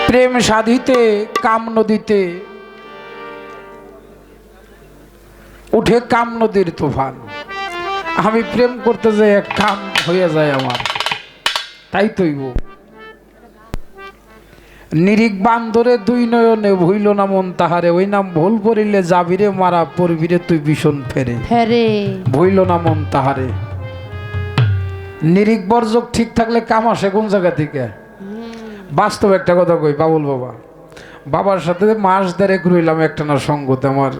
প্রেম সাধিতে কাম নদীতে উঠে কাম নদীর তুফান। আমি প্রেম করতে যাই এক কাম হয়ে যায় আমার, তাই তৈব নিরিক বান্দরে দুই নয়নে ভুইল না মন তাহারে, ওই নাম ভুল পড়িলে যাবিরে মারা পড়বিরে তুই ভীষণ ফেরে ফেরে, ভুইল না মন তাহারে। নিরিক বর্জক ঠিক থাকলে কাম আসে কোন জায়গা থেকে? বাস্তব একটা কথা কই বাবুল বাবা, বাবার সাথে মাস দেড়েক রইলাম একটানা সঙ্গতে আমার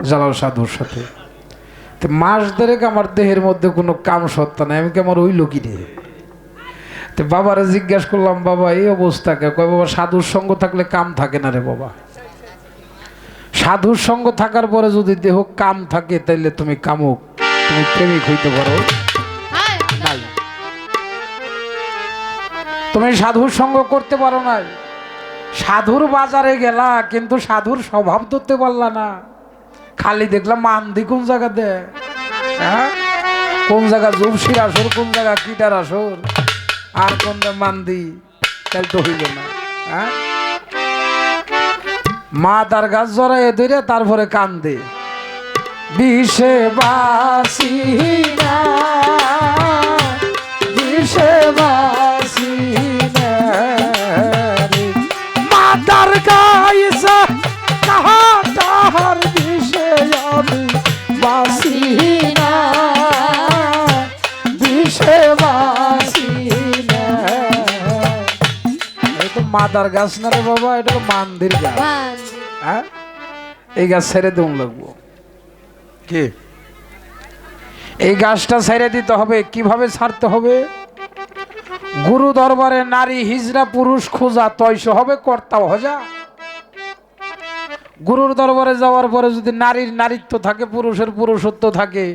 জালাল সাধুর সাথে। মাস দেড়েক আমার দেহের মধ্যে কোনো কাম সত্তা নাই, আমি কি আমার ওই লোকই রে। তো বাবারে জিজ্ঞাসা করলাম, বাবা এই অবস্থা কে? কয় বাবা সাধুর সঙ্গ থাকলে কাম থাকে না রে বাবা। সাধুর সঙ্গ থাকার পরে যদি দেহ কাম থাকে তাইলে তুমি কামুক, তুমি প্রেমিক হইতে পারো নাই। তুমি সাধুর সঙ্গ করতে পারো নাই, সাধুর বাজারে গেলা কিন্তু সাধুর স্বভাব ধরতে পারলা না। খালি দেখলাম মান্দি কোন জায়গাতে, হ্যাঁ কোন জায়গা জুবশির আসর, কোন জায়গা কিটার আসর, আর কোন মান্দি, তাই তো হইল না। হ্যাঁ মা তার গাছ জড়াইয়ে ধরে তারপরে কান্দে, বিষে বাসি না বিষে বাসি না মা তার গাইছে কাহা তাহার বিষে আমি বাসি না বিষে বাসি না। এই তো মাদার গাছ না রে বাবা, এটা তো মান্দির গাছ। হ্যাঁ এই গাছ ছেড়ে দেউন লাগবো কি? এই গাছটা ছেড়ে দিতে হবে। কিভাবে ছাড়তে হবে? গুরু দরবারে নারী হিজরা পুরুষ খোঁজা তৈশ হবে কর্তা হজা। গুরুর দরবারে যাওয়ার পরে যদি নারীর নারীত্ব থাকে, পুরুষের পুরুষত্ব থাকে,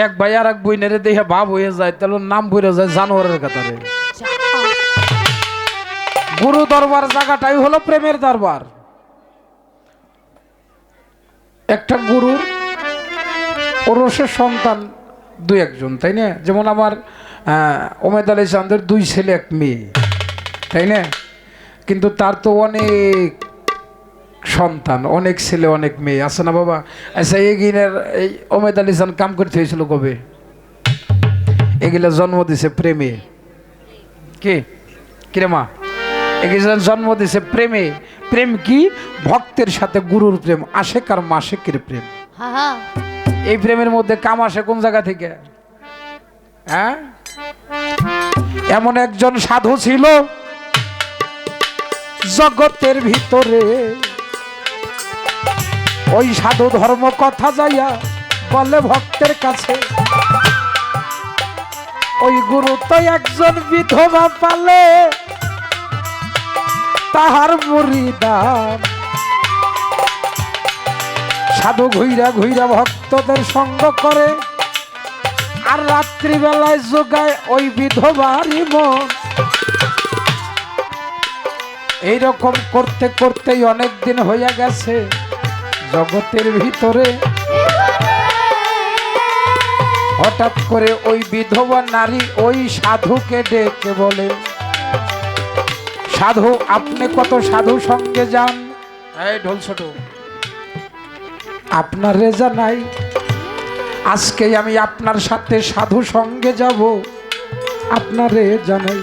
এক ভাই আর এক বইনের দেখে ভাব হয়ে যায়, তাহলে নাম বইরে যায় জানোয়ারের কাতারে। গুরু দরবার জায়গাটাই হলো প্রেমের দরবার। একটা গুরুর ওরসের সন্তান দুই একজন, তাই না? যেমন আমার ওমেদ আলী চাঁদের দুই ছেলে এক মেয়ে, তাই না? কিন্তু তার তো অনেক সন্তান, অনেক ছেলে অনেক মেয়ে আছে না বাবা? আচ্ছা এগিনের এই ওমেদ আলী চাঁদ কাম করতে হয়েছিল কবে? এগুলা জন্ম দিছে প্রেমে। কি কিরে মা? এগুলা জন্ম দিছে প্রেমে। প্রেম কি? ভক্তের সাথে গুরুর প্রেম, আশেক আর মাশেকের প্রেম। এই প্রেমের মধ্যে কাম আসে কোন জায়গা থেকে? হ্যাঁ এমন একজন সাধু ছিল জগতের ভিতরে, ওই সাধু ধর্ম কথা যাইয়া বলে ভক্তের কাছে, ওই গুরু তো একজন বিধবা পালে তাহার মুরিদান। সাধু ঘুইরা ঘুইরা ভক্তদের সঙ্গ করে আর রাত্রিবেলায় যোগায় ওই বিধবারই মন। এইরকম করতে করতেই অনেক দিন হইয়া গেছে জগতের ভিতরে। হঠাৎ করে ওই বিধবা নারী ওই সাধুকে ডেকে বলে, সাধু আপনি কত সাধু সঙ্গে যান। এই ঢোল ছোট, আপনার রেজা নাই, আজকে আমি আপনার সাথে সাধু সঙ্গে যাব, আপনার রেজা নাই।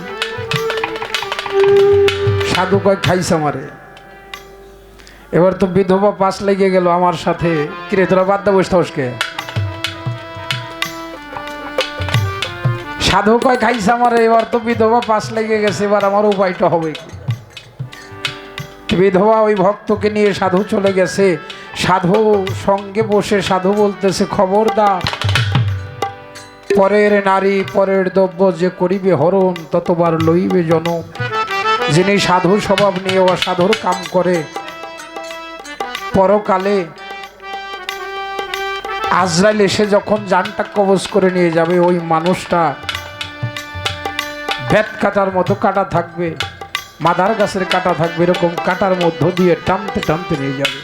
সাধু কয় খাইছে আমারে। এবার তো বিধবা পাশ লেগে গেল আমার সাথে। কিরে তোরা বাদ দা বসতে বসকে? সাধু কয় খাইছে আমারে। এবার তো বিধবা পাশ লেগে গেছে, এবার আমার উপায়টা হবে কি? বিধবা ওই ভক্তকে নিয়ে সাধু চলে গেছে। সাধু সঙ্গে বসে সাধু বলতেছে, খবরদার, পরের নারী পরের দ্রব্য যে করিবে হরণ ততবার লইবে জনম। যিনি সাধুর স্বভাব নিয়ে অসাধুর কাম করে, পরকালে আজরাইল এসে যখন জানটা কবজ করে নিয়ে যাবে, ওই মানুষটা বেত কাটার মতো কাটা থাকবে, মাদার গাছের কাটা থাকবে, এরকম কাটার মধ্য দিয়ে টানতে টানতে নিয়ে যাবে।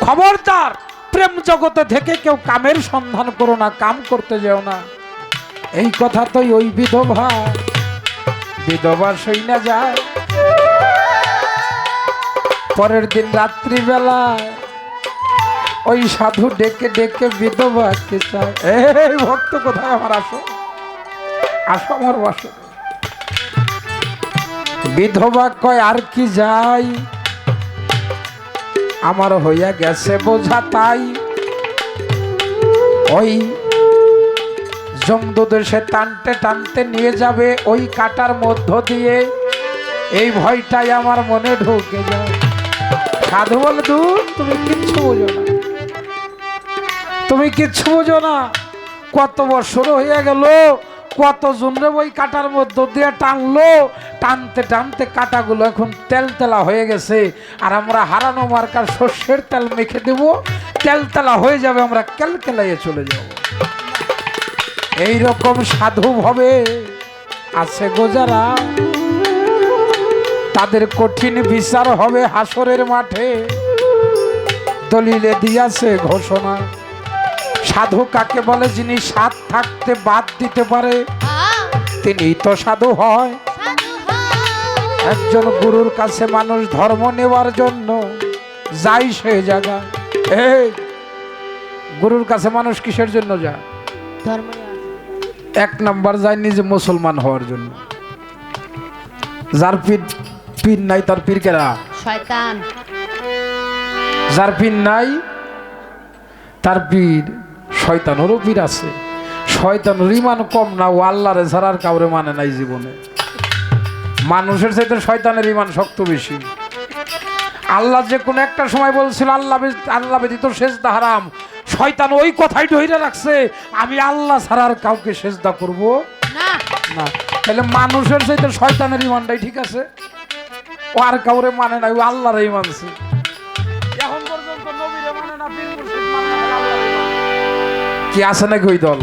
খবরদার, প্রেম জগতে থেকে কেউ কামের সন্ধান করো না, কাম করতে যেও না। এই কথা তো ওই বিধবা সই না যায়। পরের দিন রাত্রিবেলায় ওই সাধু ডেকে ডেকে বিধবাকে চায়, এই ভক্ত কোথায় আমার, আসো আসো আমার বাসো। বিধবা কয় আর কি যাই, আমার হইয়া গেছে বোঝা তাই। ওই যমদূত সে টানতে টানতে নিয়ে যাবে ওই কাটার মধ্য দিয়ে, এই ভয়টাই আমার মনে ঢুকে যায়। সাধু বলে, দূর, তুমি কিচ্ছু বোঝো না, তুমি কিচ্ছু বোঝো না। কত বছর হয়ে গেল, কত জনরে ওই কাটার মধ্য দিয়ে টানলো, টানতে টানতে কাটাগুলো এখন তেলতেলা হয়ে গেছে। আর আমরা হারানো মার্কার সর্ষের তেল মেখে দেব, তেলতেলা হয়ে যাবে, আমরা কেলকেলাইয়ে চলে যাব। এইরকম সাধু ভাবে আছে গো যারা, তাদের কঠিন বিচার হবে হাসরের মাঠে। দলিলে দিয়াছে ঘোষণা, সাধু কাকে বলে, যিনি সাধ থাকতে বাদ দিতে পারে তিনি তো সাধু হয়। একজন গুরুর কাছে মানুষ ধর্ম নেওয়ার জন্য যাই সে জায়গায়। এই গুরুর কাছে মানুষ কিসের জন্য যায়? এক নাম্বার যায় নিজে মুসলমান হওয়ার জন্য। যার পীর নাই তার পীর কেরা? শয়তান। যার পীর নাই তার পীর শয়তানেরও পীর আছে। শয়তানের ইমান কম না, ও আল্লাহরে ছাড়ার কাউরে মানে নাই জীবনে। মানুষের চাইতে শয়তানের ইমান শক্ত বেশি। আল্লাহ যে কোনো একটা সময় বলছিল আল্লাহ ব্যতীত সেজদা হারাম, শয়তান ওই কথাই ধরে রাখছে, আমি আল্লাহ ছাড়ার কাউকে সেজদা করব না। না, তাহলে মানুষের চাইতে শয়তানের ইমানটাই ঠিক আছে। ও আর কাউরে মানে নাই, ও আল্লাহরই মানছে। এখন পর্যন্ত নবীরে মানে না, পীর মুর্শিদ মানে না, আল্লাহরই মানে। কি আছে নাকি ওই দল?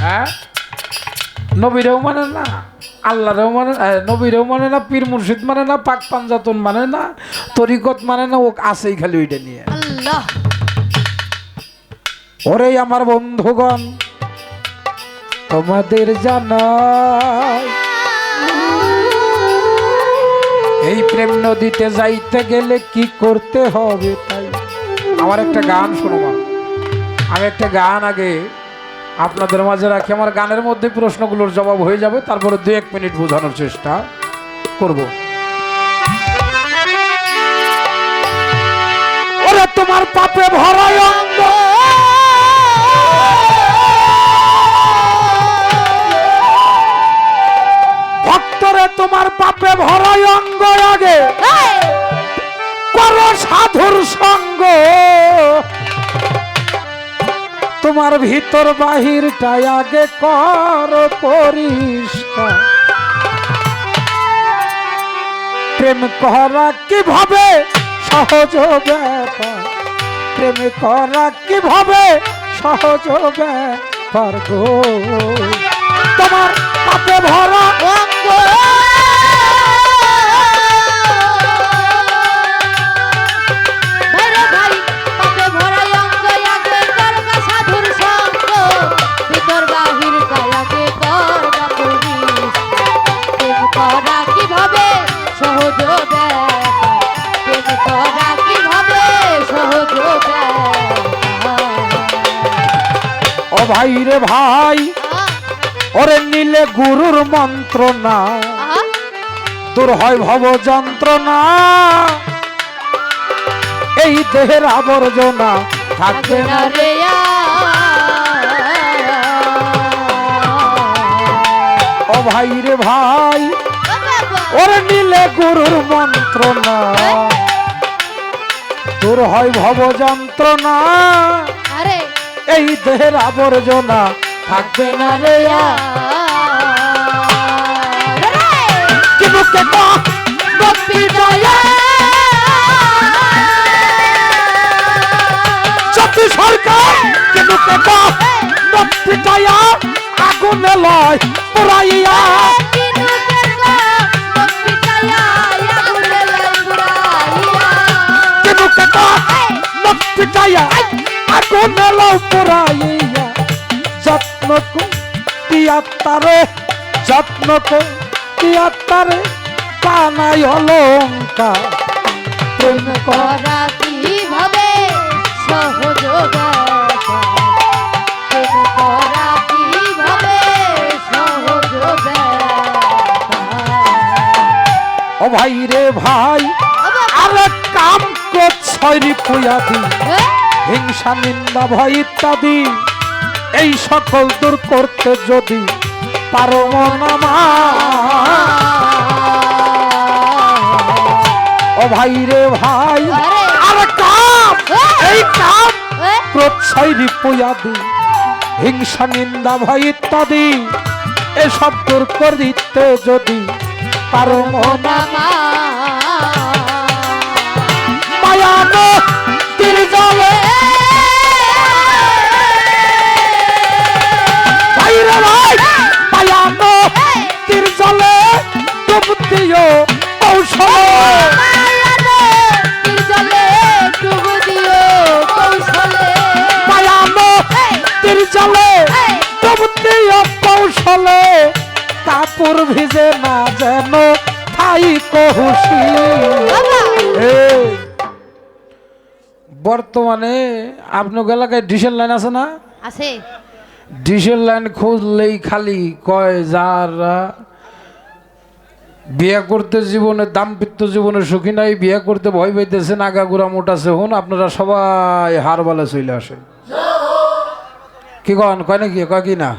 হ্যাঁ, নবীরেও মানে না, আল্লাহরেও মানে, নবীরেও মানে না, পীর মুর্শিদ মানে না, পাক পাঞ্জাতন মানে না, তরিকত মানে না, ও আছেই খালি ওইটা নিয়ে। আল্লাহ। ওরে আমার বন্ধুগণ, তোমাদের জানাই এই প্রেম নদীতে যাইতে গেলে কি করতে হবে। তাই আমার একটা গান শোনো, আমি একটা গান আগে আপনাদের মাঝে রাখি। আমার গানের মধ্যে প্রশ্নগুলোর জবাব হয়ে যাবে, তারপরে 2-1 মিনিট বোঝানোর চেষ্টা করব। ওরে তোমার পাপে ভরা অঙ্গ, ভক্তরে তোমার পাপে ভরা অঙ্গ, আগে করো সাধুর সঙ্গ। তোমার ভিতর বাহিরটাই আগে কর পরিষ্কার। প্রেম করা কিভাবে সহজ ব্যাপার, প্রেম করা কিভাবে সহজ ব্যাপার গো। তোমার পাপে ভরা অঙ্গ, ও ভাই রে ভাই, ওরে নিলে গুরুর মন্ত্রণা, দূর হয় ভব যন্ত্রণা। এই দেহের আবর্জনা থাকবে না রে। ও ভাই রে ভাই, ওরে নিলে গুরুর মন্ত্রণা, দূর হয় ভব যন্ত্রণা। এই দেহের আবর্জনা থাকবে না রে। সরকার আগুনে লয় পুরাইয়া, আগুনে লয় পুরাইয়া। যত্ন তিয়াত্তারে, যত্ন তিয়াত্তারে কানাই অলঙ্কার। প্রেম করা কিভাবে সহজ ব্যাপার, প্রেম করা কিভাবে সহজ ব্যাপার। ও ভাই রে ভাই, আরে কাম ক্রোধ পুয়াদি হিংসা নিন্দা ভয় ইত্যাদি এই সকল দূর করতে যদি পারো মন আমার। ও ভাই রে ভাই, আরে কাম, এই কাম ক্রোধ পুয়াদি হিংসা নিন্দা ভয় ইত্যাদি এসব দূর করিতে যদি পারো মন মায়ানো তীর জলে ভাইরে ভাই, মায়ানো তীর জলে ডুব দিও কৌশলে, মায়ানো তীর জলে ডুব দিও কৌশলে, কাপড় ভিজে না যেন ঠাই কহুসি। বর্তমানে আপনার এলাকায় ডিসেল লাইন আছে না? আছে। ডিসেল লাইন খুঁজলেই খালি কয় যারা বিয়ে করতে জীবনে দাম্পত্য জীবনে সুখী নাই, বিয়ে করতে ভয় পাইতেছেন, আগাগোড়া মোটাছে হন, আপনারা সবাই হার বালে চলে আসেন। কি কন কয় নাকি? কয় কি না?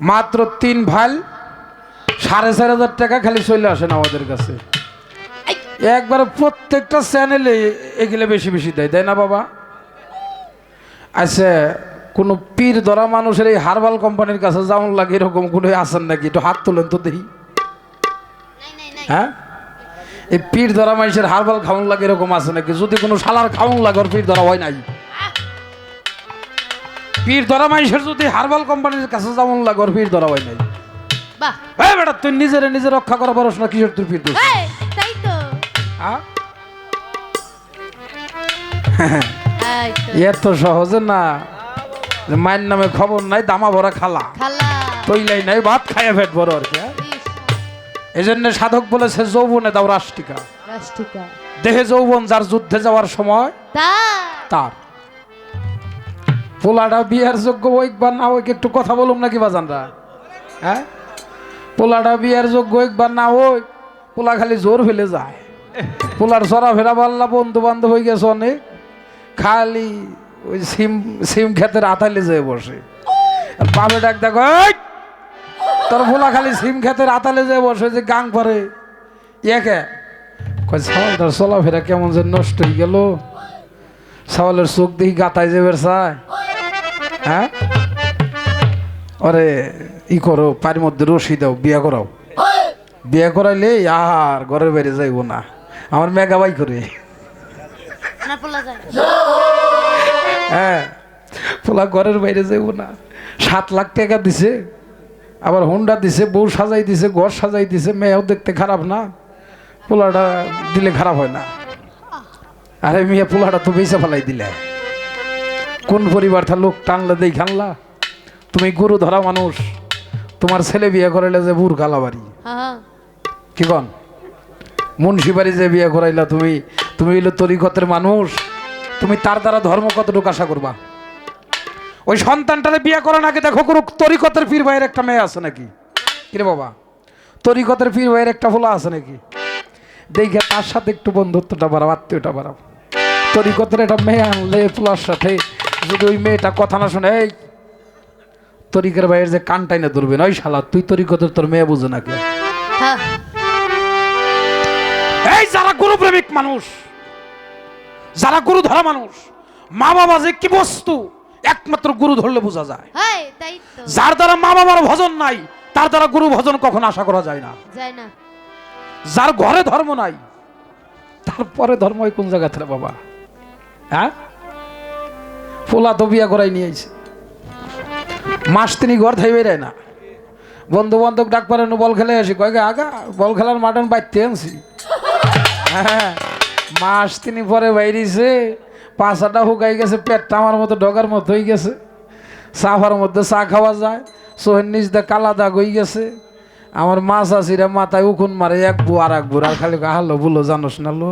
মাত্র 3 ভাই 4,500 টাকা খালি চলে আসেন আমাদের কাছে। একবারে প্রত্যেকটা চ্যানেলে এগুলো বেশি বেশি দেয়, তাই না বাবা? আচ্ছা, কোন পীর ধরা মানুষের এই হারবাল কোম্পানির কাছে যেমন লাগে এরকম কোনো আছেন নাকি? একটু হাত তোলেন তো দেখি। হ্যাঁ, এই পীর ধরা মানুষের হারবাল খাওয়ান লাগে এরকম আছে নাকি? যদি কোনো শালার খাওয়ান লাগে ওর পীর ধরা হয় নাই। পীর ধরা মানুষের যদি হারবাল কোম্পানির কাছে যেমন লাগে ওর পীর ধরা হয় নাই। বেটা তুই নিজে রক্ষা করা পারস না, কিসের তুই পীর দোষ? এত সহজে না, মায়ের নামে খবর নাই, দামা ভরা খালা তৈলাই নাই, ভাত খাইয়া ফেট বড় আর কি। এই জন্য সাধক বলেছে যৌবনে দাও রাষ্ট্রিকা, দেহে যৌবন যার যুদ্ধে যাওয়ার সময় তার। পোলাটা বিয়ার যোগ্য ওইক বা না ওইক একটু কথা বলুম নাকি বাজানরা? হ্যাঁ, পোলাটা বিয়ার যোগ্য ওইক বা না ওই, পোলা খালি জোর ফেলে যায়। পোলার চড়া ফেরা পাল্লা, বন্ধু বান্ধব হয়ে গেছে অনেক, খালি ওই সিম ক্ষেতের আতালে যেয়ে বসে। বাপে ডাক দেখো, তোর পোলা খালি সিম ক্ষেতের আতালে যেয়ে বসে, যে গাং পরে ইয়েকে ছাওয়ালটার চলাফেরা কেমন যে নষ্ট হয়ে গেল, ছাওয়ালের চোখ দেখি গাতায় যে বেরসায়। হ্যাঁ, ওরে ই করো, পায়ের মধ্যে রশি দাও, বিয়া করাও। বিয়া করাইলে আর ঘরের বাইরে যাইব না, আমার মেঘাবাই করে। হ্যাঁ, পোলা ঘরের বাইরে যাইব না। 7 লাখ টাকা দিছে, আবার হুন্ডা দিছে, বউ সাজাই দিছে, ঘর সাজাই দিছে, মেয়েও দেখতে খারাপ না, পোলাটা দিলে খারাপ হয় না। আরে মেয়ে পোলাটা তো বেঁচে ফেলাই দিলে, কোন পরিবার থা লোক টানলে দেই খানলা? তুমি গুরু ধরা মানুষ, তোমার ছেলে বিয়ে করাইলে যে বুর কালাবাড়ি, কি কন মুন্সি বাড়ি যে বিয়ে করাইলা, তুমি হইলো তরিকতের মানুষ, তুমি তার দ্বারা ধর্ম কতটুকু আশা করবা? ওই সন্তানটারে বিয়ে করার আগে দেখো কোনো তরিকতের পীর ভাইয়ের একটা মেয়ে আছে নাকি? কিরে বাবা, তরিকতের পীর ভাইয়ের একটা ফোলা আছে নাকি? দেখে তার সাথে একটু বন্ধুত্বটা বাড়াও, আত্মীয়টা বাড়াও। তরিকতের একটা মেয়ে আনলে ফোলার সাথে যদি ওই মেয়েটা কথা না শোনে, এই তরিকের ভাইয়ের যে কানটাই না ধরবে না, ওই শালা তুই তরিকতের তোর মেয়ে বুঝে না কে? এই যারা গুরু প্রেমিক মানুষ, যারা গুরু ধরা মানুষ, মা বাবা যে কি বস্তু একমাত্র গুরু ধরলে বোঝা যায়। যার দ্বারা মা বাবার ভজন নাই, তার দ্বারা গুরু ভজন কখনো আশা করা যায় না। যার ঘরে ধর্ম নাই, তারপরে ধর্ম কোন জায়গা থেকে বাবা? হ্যাঁ, পোলা তো বিয়া করাই নিয়ে আইছে, মাস 3 ঘর থাই বেরায় না, বন্ধু বান্ধব ডাক পারে বল খেলে আসি, কয়েক আগা বল খেলার মাটন বাইতে আনছি। হ্যাঁ, মাস 3 পরে বাইরেছে, পাছাটা হুকাই গেছে, পেটটা আমার মতো ডগার মতো হয়ে গেছে, সাফার মধ্যে চা খাওয়া যায়, সোহের নিচ দিয়ে কালা দাগ হয়ে গেছে, আমার মাছ আছিরা মাথায় উকুন মারে এক বউ আর এক বউ আর খালি হালো বলো জানোস না লো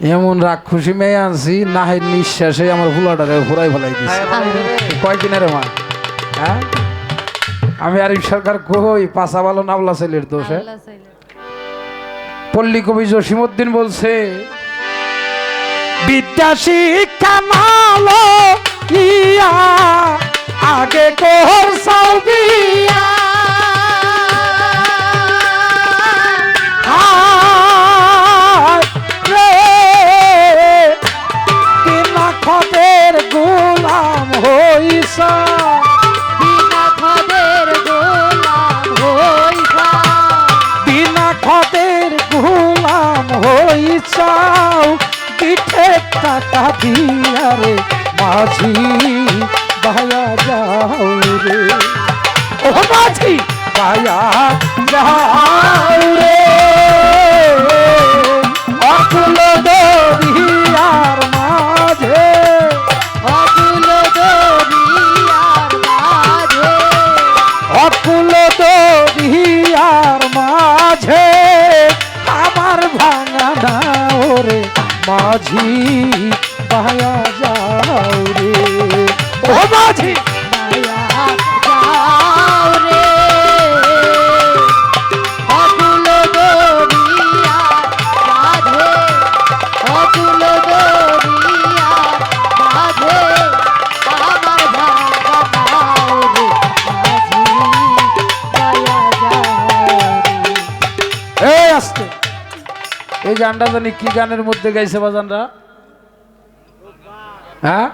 এমন রাগ খুশি মেয়ে আনছি না হয় নিঃশ্বাসে আমার ফুলাটারে ঘুরাই ফেলাই দিছে কয়দিনের মা হ্যাঁ আমি আরিফ সরকার কই পাশা ভালো নাবলা ছেলের দোষ হ্যাঁ? আল্লাহ চাইলে। পল্লী কবি জসিমউদ্দিন বলছে বিদ্যা শিক্ষা মালো ইয়া আগে কোর সাউবিয়া খদের গোলাম হইসা বিনা খদের গোলাম হইসা বিনা খদের গোলাম হইসাও পিঠে টাকা দিয়া রে মাঝি বায়া যাও রে ও মাঝি বায়া যাও রে অকুল দরিয়ার মাঝে অকুল দরিয়ার মাঝে অকুল দরিয়ার মাঝে আমার ভাঙা নাও রে মাঝি বায়া যাও রে ও মাঝি মায়া যাও রে অকুল দরিয়ার মাঝে অকুল দরিয়ার মাঝে আমার ভাঙা নাও রে মাঝি মায়া যাও রে এই আসতে এই গানটা জানি কি গানের মধ্যে গাইছে বাজানরা হ্যাঁ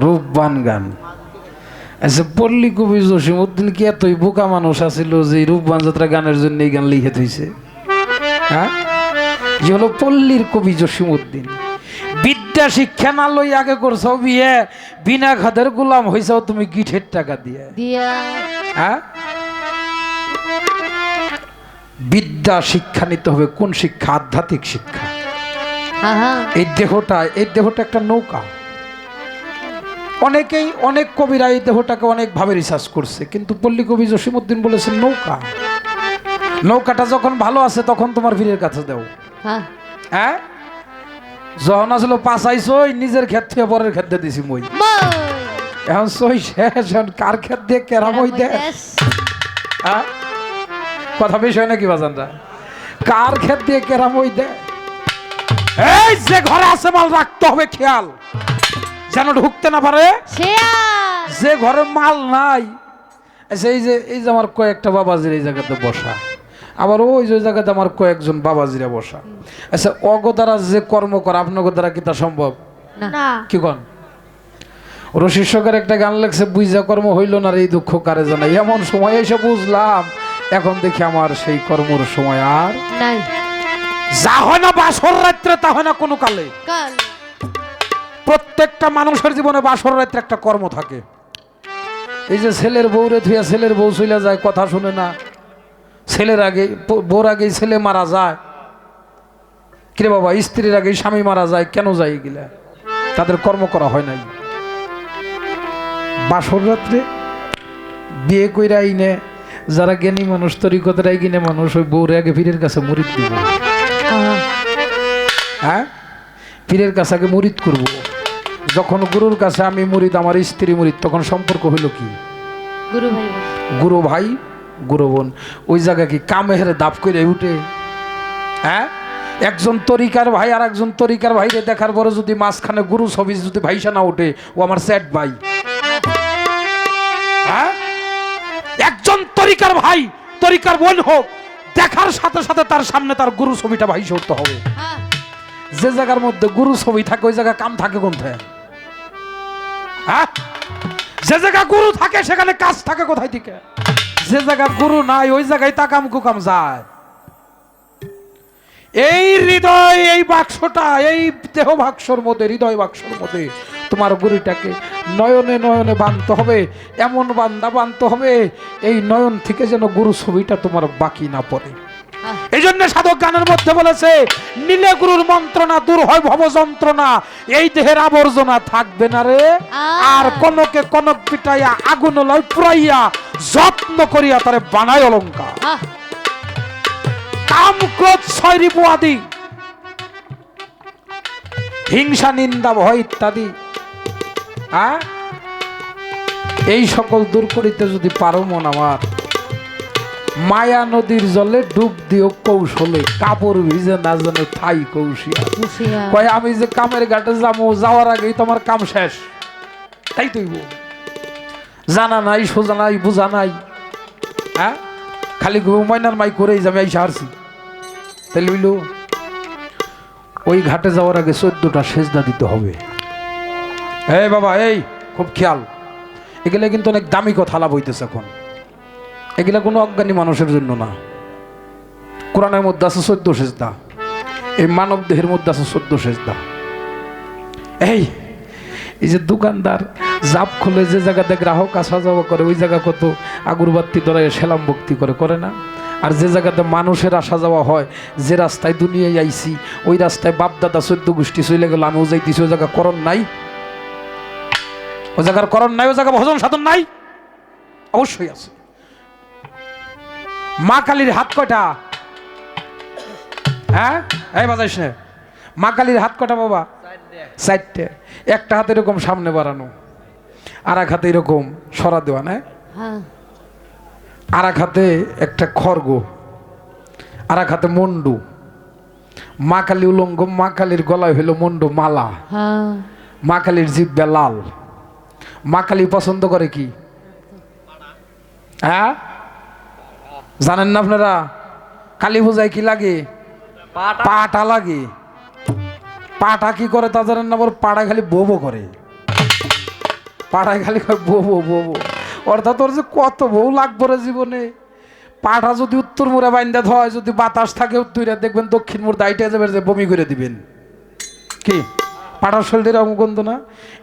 রূপবান গান আচ্ছা পল্লী কবি জসিমউদ্দিন কি এতই বোকা মানুষ আছিল যে এই রূপবান যাত্রা গানের জন্য এই গান লিখে থইছে হ্যাঁ যে হলো পল্লীর কবি জসিমউদ্দিন বিদ্যা শিক্ষা না লই আগে করছো বিয়ে বিনা খাদের গোলাম হইছাও তুমি গিঠের টাকা দিয়ে দিয়া হ্যাঁ বিদ্যা শিক্ষা নিতে হবে কোন শিক্ষা আধ্যাত্মিক শিক্ষা আহা এই দেহটা একটা নৌকা অনেকেই অনেক কবিরা এই দেহটাকে অনেকভাবে রিসার্চ করছে কিন্তু পল্লী কবি জসিমউদ্দিন বলেছেন নৌকা নৌকাটা যখন ভালো আছে তখন তোমার বীরের কাছে দাও হ্যাঁ হ্যাঁ যখন আসলে পাশাইছো নিজের ক্ষেত থেকে পরের ক্ষেত দিয়ে দিছি মই এখন সই শেষ এখন কার ক্ষেত দিয়ে কেরা মই দে হ্যাঁ কথা বিষয় নাকি বাজানরা কার ক্ষেত দিয়ে কেরা মই দে এই যে ঘরে আছে মাল রাখতে হবে খেয়াল যেন ঢুকতে না পারে শেয়াল যে ঘরে মাল নাই আচ্ছা এই যে আমার কয়েকটা বাবাজির এই জায়গাতে বসা আবার ওই যে জায়গাতে আমার কয়েকজন বাবাজিরা বসা আচ্ছা অগো দ্বারা যে কর্ম করে আপনার দ্বারা কি তা সম্ভব না কি কন রশিদ সরকার একটা গান লেখছে বুঝা কর্ম হইল না রে এই দুঃখ কারে জানাই এমন সময় এসে বুঝলাম এখন দেখি আমার সেই কর্মর সময় আর নাই যা হয় না বাসর রাত্রে তা হয় না কোনো কালে কাল প্রত্যেকটা মানুষের জীবনে বাসর রাত্রে একটা কর্ম থাকে এই যে ছেলের বউরে থুয়া ছেলের বউ চলে যায় কথা শুনে না ছেলের আগে বউর আগে ছেলে মারা যায় কিরে বাবা স্ত্রীর আগে স্বামী মারা যায় কেন যায় এগুলা তাদের কর্ম করা হয় নাই বাসর রাত্রে বিয়ে কইরা আইনে যারা জ্ঞানী মানুষ তরিকতের আইনে মানুষ ওই বউরে আগে পীরের কাছে মুরিদ দিব হ্যাঁ পীরের কাছে আগে মুরিদ করব যখন গুরুর কাছে আমি মুরিদ আমার স্ত্রী মুরিদ তখন সম্পর্ক হইল কি গুরু ভাই গুরু ভাই গুরু বোন ওই জায়গা কি কামে হেরে দাপ করে উঠে হ্যাঁ একজন তরিকার ভাই আর একজন তরিকার ভাইরে দেখার পরে যদি মাঝখানে গুরু ছবি যদি ভাইসা না ওঠে ও আমার স্যাট ভাই হ্যাঁ একজন তরিকার ভাই তরিকার বোন হোক দেখার সাথে সাথে তার সামনে তার গুরু ছবিটা ভাইসা উঠতে হবে হ্যাঁ যে জায়গার মধ্যে গুরু ছবি থাকে ওই জায়গা কাম থাকে কোনথায় হ্যাঁ যে জায়গা গুরু থাকে সেখানে কাজ থাকে কোথায় থেকে যে জায়গা গুরু নাই ওই জায়গায় তাকাম কুকাম যায় এই হৃদয় এই বাক্সটা এই দেহ বাক্সর মধ্যে হৃদয় বাক্সর মধ্যে তোমার গুরুটাকে নয়নে নয়নে বাঁধতে হবে এমন বাঁধতে হবে এই নয়ন থেকে যেন গুরু ছবিটা তোমার বাকি না পড়ে এই জন্য সাধক গানের মধ্যে বলেছে নীলে গুরুর মন্ত্রণা দূর হয় ভব যন্ত্রণা এই দেহের আবর্জনা থাকবে না রে আর কনকে কনক পিটাইয়া আগুন লয় পুরাইয়া যত্ন করিয়া তারে বানায় অলঙ্কার। আহ, কাম ক্রোধ ছয় রিপু আদি, হিংসা নিন্দা ভয় ইত্যাদি, এই সকল দূর করিতে যদি পারো মন আমার, মায়া নদীর জলে ডুব দিও কৌশলে, কাপড় ভিজে না জানে থাই কৌশিয়া। হুঁশিয়ার। কয় আমি যে কামের ঘাটে যাবো, যাওয়ার আগেই তোমার কাম শেষ। তাই তুইব জানা নাই, সোজা নাই, বুঝা নাই, খালি ময়নার মাই করেই যাবে, এই সারছি। তাই লইল ওই ঘাটে যাওয়ার আগে 14টা সেজদা দিতে হবে। এই বাবা, এই খুব খেয়াল, এগুলা কিন্তু অনেক দামি কথা লাভ হইতেছে এখন। এগুলা কোনো অজ্ঞানী মানুষের জন্য না। কোরআনের মধ্যে আছে 14 সেজদা, এই মানব দেহের মধ্যে আছে 14 সেজদা। এই এই যে দোকানদার জাপ খুলে যে জায়গাতে গ্রাহক আসা যাওয়া করে, ওই জায়গা কত আগুরবাতি ধরে সেলাম ভক্তি করে, করে না? আর যে জায়গাতে মানুষের আসা যাওয়া হয়, যে রাস্তায় দুনিয়ায় আইছি, ওই রাস্তায় বাপদাদা 14 গোষ্ঠী চলে গেল, আমিও যাইতেছি, ওই জায়গা করণ নাই? ওই জায়গার করণ নাই? ওই জায়গা ভজন সাধন নাই? অবশ্যই আছে। মা কালীর হাত কয়টা? এই বাজাইস না, মা কালীর হাত কয়টা বাবা? 4টে। একটা হাতে এরকম সামনে বাড়ানো, আর এক হাতে এরকম সরা দেওয়া, না? হ্যাঁ। আর এক হাতে একটা খড়গ, আর এক হাতে মন্ডু। মা কালী উলঙ্গ, মা কালীর গলায় হইল মন্ডু মালা, হ্যাঁ। মা কালীর জিব্বা লাল। মা কালী পছন্দ করে কি? জানেন না আপনারা? কালী পূজায় কি লাগে? পাটা লাগে। পাটা কি করে তা জানেন না? পাড়া খালি বোবো করে, পাড়ায় খালি বোবো বোবো। অর্থাৎ ওর যে কত বউ লাগবে রে জীবনে। পাটা যদি উত্তর মোড়ে বাইন্দা হয়, যদি বাতাস থাকে উত্তরে, দেখবেন দক্ষিণ মোড় দাইটে যাবে, যে বমি করে দিবেন। কি পাটার শরীর এরকম গন্ধ না?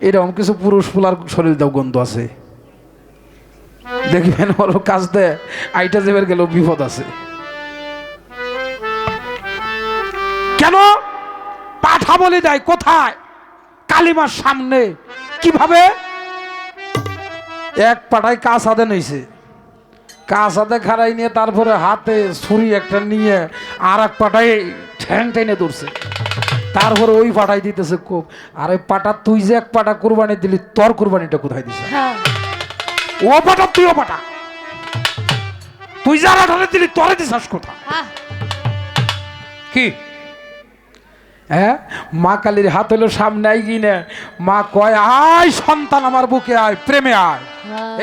এরকম কিছু পুরুষ ফুলার শরীর দাও গন্ধ আছে, দেখবেন ওর কাজ দেয় আইটা যাবে গেল বিপদ আছে। কেন পাঠা বলি দেয়? কোথায়? কালিমার সামনে। কিভাবে? এক পাটায় কাঁচাদে নিয়েছে, কাঁচাদে খাড়াই নিয়ে তারপরে হাতে ছুরি একটা নিয়ে আর এক পাটায় ঠ্যাং টেনে ধরছে, তারপরে ওই পাটাই দিতেছে খুব। আর ওই পাটা তুই যে এক পাটা কুরবানি দিলি, তোর কুরবানিটা কোথায় দিছে? ও পাটা তুইও পাটা, তুই যারা ঢালে দিলি তোরে দিছাস কোথায়? কি মা কালীর হাত হলো সামনে আই গিয়ে, মা কয় আয় সন্তান আমার বুকে আয়, প্রেমে আয়।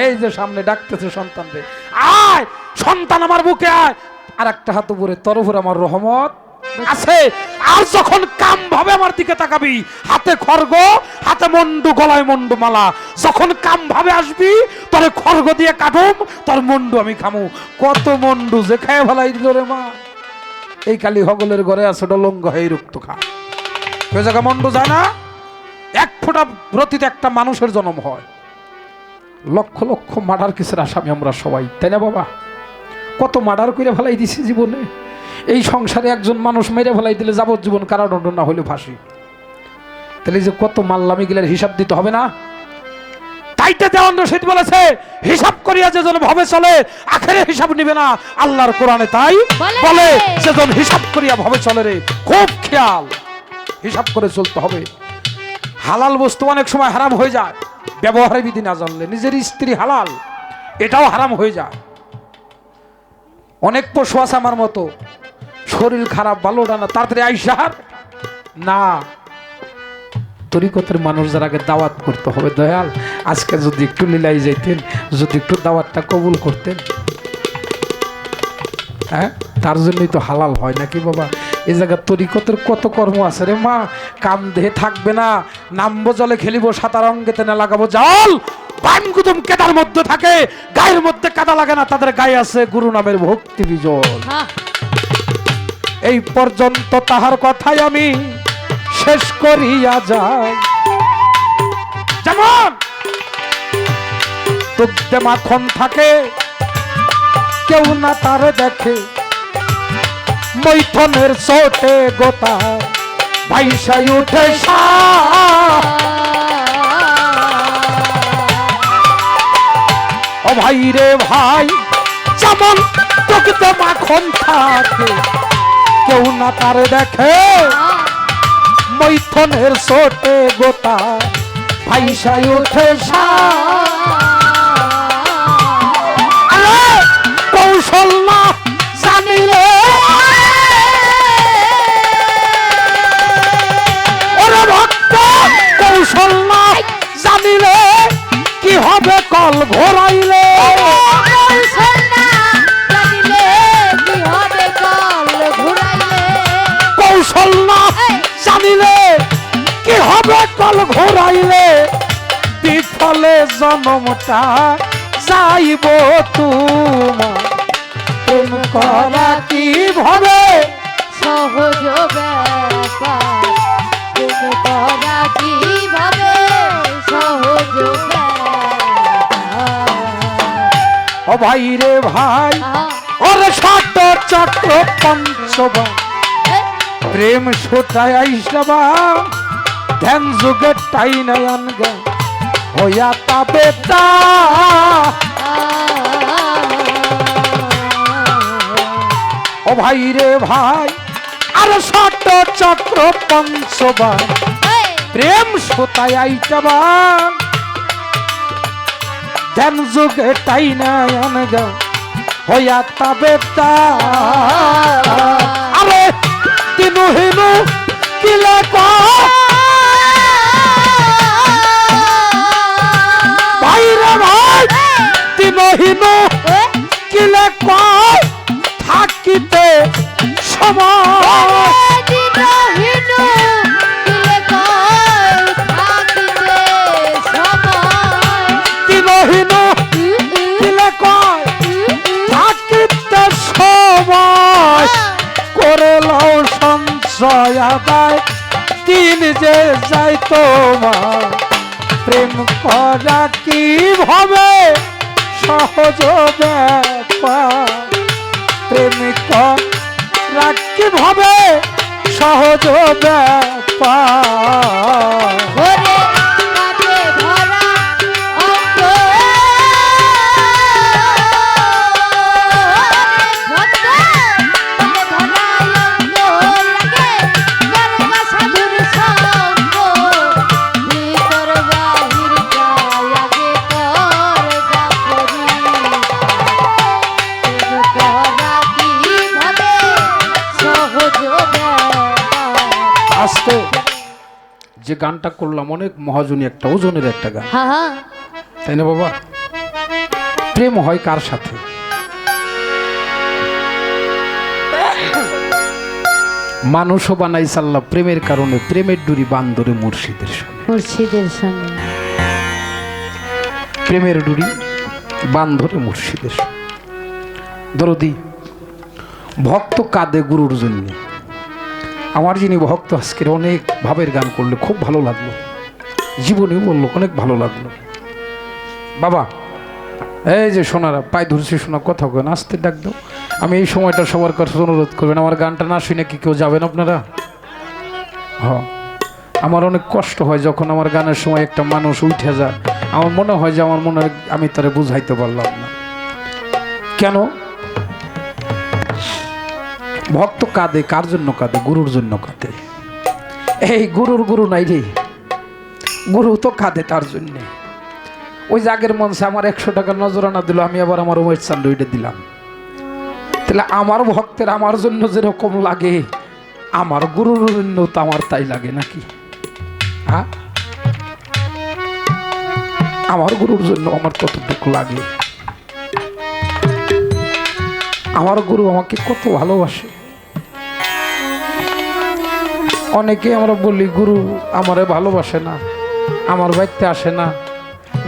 এই যে সামনে ডাকতেছে সন্তান রে, আয় সন্তান আমার বুকে আয়। আর একটা হাত উপরে, তোর উপরে আমার রহমত আছে। আর যখন কাম ভাবে আমার দিকে তাকাবি, হাতে খড়গ, হাতে মন্ডু, গলায় মন্ডু মালা, যখন কাম ভাবে আসবি, তোরে খড়গ দিয়ে কাটুম, তোর মন্ডু আমি খামু। কত মন্ডু যে খায় ভালাই দিল রে মা। এই কালী হগলের ঘরে আছে ডলঙ্গ হয়ে রক্ত খা, ওই জায়গা মন্ডু যায় না। এক ফোঁটা রতিতে একটা মানুষের জন্ম হয়, লক্ষ লক্ষ মার্ডার কেসের আসামি আমরা সবাই, তাই না বাবা? কত মার্ডার করে ফেলাই দিছি জীবনে। এই সংসারে একজন মানুষ মেরে ফেলাই দিলে যাবজ্জীবন কারাদণ্ড, না হলে ফাঁসি। তাহলে যে কত মাল্লামি গিলার হিসাব দিতে হবে না? তাইতে দেওয়ান রশিদ বলেছে, হিসাব করিয়া যেজন ভাবে চলে আখেরে হিসাব নিবে না। আল্লাহর কোরআনে তাই বলে, সেজন হিসাব করিয়া ভাবে চলে রে। খুব খেয়াল, হিসাব করে চলতে হবে। হালাল বস্তু অনেক সময় হারাম হয়ে যায়, ব্যবহারের বিধি না জানলে। নিজের স্ত্রী হালাল, এটাও হারাম হয়ে যায়। অনেক পশু আছে আমার মতো, শরীর খারাপ, ভালো না, তাড়াতাড়ি আইসার না। তরিকতের মানুষ যার আগে দাওয়াত করতে হবে। দয়াল আজকে যদি একটু লীলাই যাইতেন, যদি একটু দাওয়াতটা কবুল করতেন, তার জন্যই তো হালাল হয় নাকি বাবা? এই জায়গার তরিকতের কত কর্ম আছে রে মা। কাম দেহে থাকবে না, নামবো জলে খেলিব, সাঁতার অঙ্গেতে না লাগাবো জাল। বানগুদম কেদার মধ্যে থাকে, গায়ের মধ্যে কাদা লাগে না, তাদের গায়ে আছে গুরু নামের ভক্তি বিজল। এই পর্যন্ত তাহার কথাই আমি শেষ করিয়া যাই। যেমন দুগ্ধে মাখন থাকে, কেউ না তারে দেখে, মৈথনের চোটে গোতা ভাইসাই উঠে ভাই রে ভাই, যেমন চোখতে মাখন থাকে কেউ না তার দেখে, মৈথনের ছোটে গোতা ভাইসাই ওঠে কৌশল না জানিলে, ওরে ভক্ত কৌশল না জানিলে কি হবে কল ঘোরাইলে, কৌশল না জানিলে কি হবে কল ঘোরাইলে, বিফলে জনমটা যাইব তোমার, প্রেম করা কি ভাবে সহজ ব্যাপার, প্রেম করা কিভাবে সহজ ব্যাপার। ও ভাই রে ভাই, ওরে ষাট চক্র পঞ্চবা প্রেম সোটায় আইসবা, ধ্যান যুগের টাই নয়ন গে হইয়া তাবে তা, ও ভাই রে ভাই, আর ষাট চক্র পঞ্চবা প্রেম সোটায় আইসবা, ধ্যান যুগে টাই নয়ন গে হইয়া তাবে তা, আরে তিনু হিনু কিলে ভাই রে ভাই, তিনু হিনু কিলে থাকিতে সময়, তিনু হিনু কিলে থাকিতে সময়, করে লও সঞ্চয় আদায় দিন যে যাই তোমার, প্রেম করা কি ভাবে সহজ ব্যাপার, প্রেম করা কি ভাবে সহজ ব্যাপার। আজকে যে গানটা করলাম অনেক মহাজনী একটা ওজনের একটা গান, তাই না বাবা? প্রেম হয় কার সাথে? মানুষও বানাই সাল্লাহ প্রেমের কারণে, প্রেমের ডুরি বান্দরে মুর্শিদের সঙ্গে, মুর্শিদের সঙ্গে প্রেমের ডুরি বান্ধরে মুর্শিদের সঙ্গে। দরদি ভক্ত কাঁদে গুরুর জন্য। আমার যিনি ভক্ত আজকের অনেক ভাবের গান করলে খুব ভালো লাগলো, জীবনেও বললো অনেক ভালো লাগলো। বাবা এই যে সোনারা পায়ে ধরছি, শোনা কথা কেন আসতে ডাক দাও। আমি এই সময়টা সবার কাছে অনুরোধ করবেন, আমার গানটা না শুনে কি কেউ যাবেন আপনারা? হ্যাঁ, আমার অনেক কষ্ট হয় যখন আমার গানের সময় একটা মানুষ উঠে যায়, আমার মনে হয় যে আমার মনে হয় আমি তারে বুঝাইতে পারলাম না। কেন? ভক্ত কাঁদে কার জন্য কাঁদে? গুরুর জন্য কাঁদে। এই গুরু নাই রে, গুরু তো কাঁদে তার জন্যে। ওই জাগের মঞ্চে আমার 100 টাকা নজরানা দিল, আমি আবার আমার উমেশ চান্দুইটা দিলাম। তাহলে আমার ভক্তের আমার জন্য যেরকম লাগে, আমার গুরুর জন্য তো আমার তাই লাগে নাকি? হ্যাঁ, আমার গুরুর জন্য আমার ততটুকু লাগে। আমার গুরু আমাকে কত ভালোবাসে। অনেকে আমরা বলি গুরু আমারে ভালোবাসে না, আমার বাড়িতে আসে না,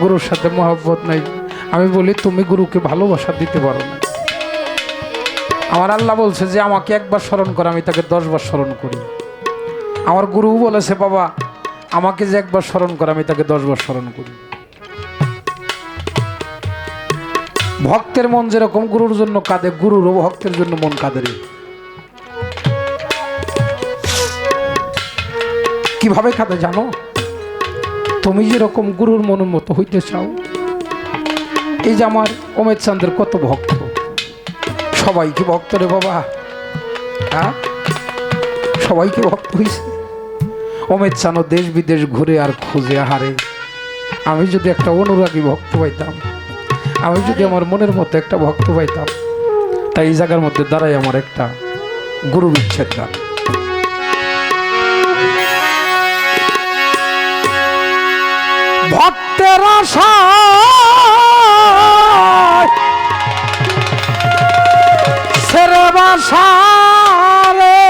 গুরুর সাথে মহব্বত নাই। আমি বলি তুমি গুরুকে ভালোবাসা দিতে পারো না। আমার আল্লাহ বলছে যে আমাকে একবার স্মরণ করে আমি তাকে 10 বার স্মরণ করি। আমার গুরু বলেছে বাবা আমাকে যে একবার স্মরণ করে আমি তাকে 10 বার স্মরণ করি। ভক্তের মন যেরকম গুরুর জন্য কাঁদে, গুরুরও ভক্তের জন্য মন কাঁদে রে। কিভাবে কাঁদে জানো? তুমি যেরকম গুরুর মনের মতো হইতে চাও, এই যে আমার অমিত চাঁদের কত ভক্ত, সবাই কি ভক্ত রে বাবা? হ্যাঁ, সবাই কি ভক্ত হয়েছে? অমিত চাঁদ দেশ বিদেশ ঘুরে আর খুঁজে হারে। আমি যদি একটা অনুরাগী ভক্ত পাইতাম, আমি যদি আমার মনের মতো একটা ভক্ত পাইতাম, তাই এই জায়গার মধ্যে দাঁড়াই আমার একটা গুরু বিচ্ছেদ গান। ভক্তের আশায় সেরে বাসা রে,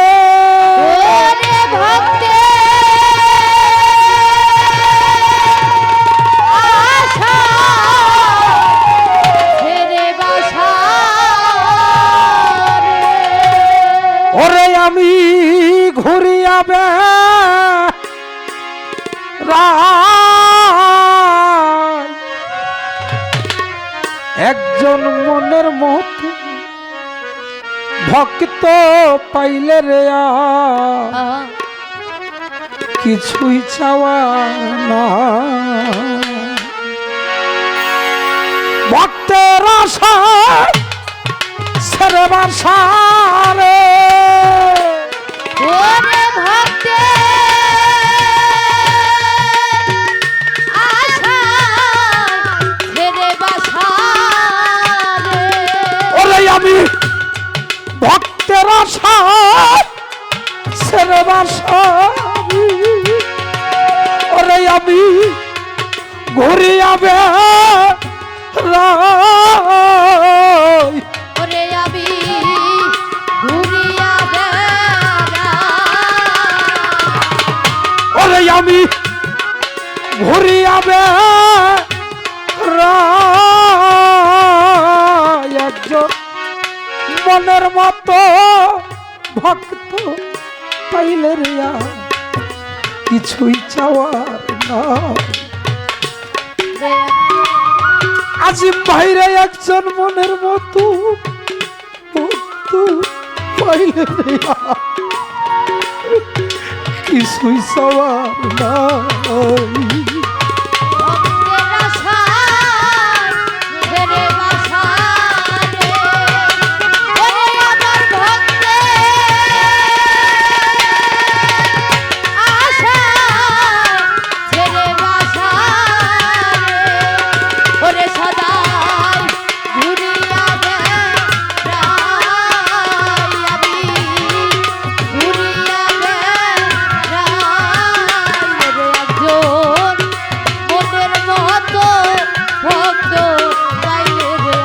ওরে ভক্তে আশা ছেড়ে বাসা রে। ওরে আমি ঘুরিয়া বেড়াই একজন মনের মতো ভক্ত পাইলে রে কিছুই চাওয়ার না। ভক্তের আশায় ছেড়ে বাসা রে, ওরে ভক্তে আশা ছেড়ে বাসা রে। ওরে আমি ভক্তের আশায় ছেড়ে বাসা, ওরে আমি ঘুরিয়া বেড়াই, ওরে আমি ঘুরিয়া বেড়াই, ওরে আমি ঘুরিয়া বেড়াই একজন মনের মতো ভক্ত পাইলে রে কিছুই চাওয়ার না। আজিম ভাইরে একজন মনের মতো ভক্ত পাইলে রে কিছুই চাওয়ার নাই। ভক্তের আশা ছেড়ে বাসা রে। ওরে আমার ভক্তে আশা ছেড়ে বাসা রে। ওরে সদাই ঘুরিয়া বেড়াই আমি, ঘুরিয়া বেড়াই ওরে একজন মনের মতো ভক্ত পাইলে রে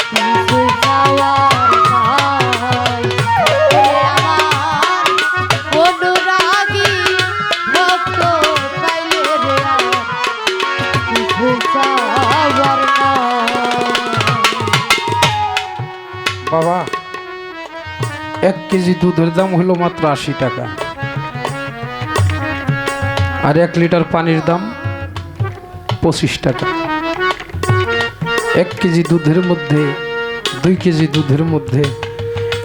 কিছু চাওয়ার নাই। ওরে আমার অনুরাগী ভক্ত পাইলে রে কিছু চাওয়ার নাই। বাবা, 1 কেজি দুধের দাম হলো মাত্র 80 টাকা, আর 1 লিটার পানির দাম 25 টাকা। 1 কেজি দুধের মধ্যে 2 কেজি দুধের মধ্যে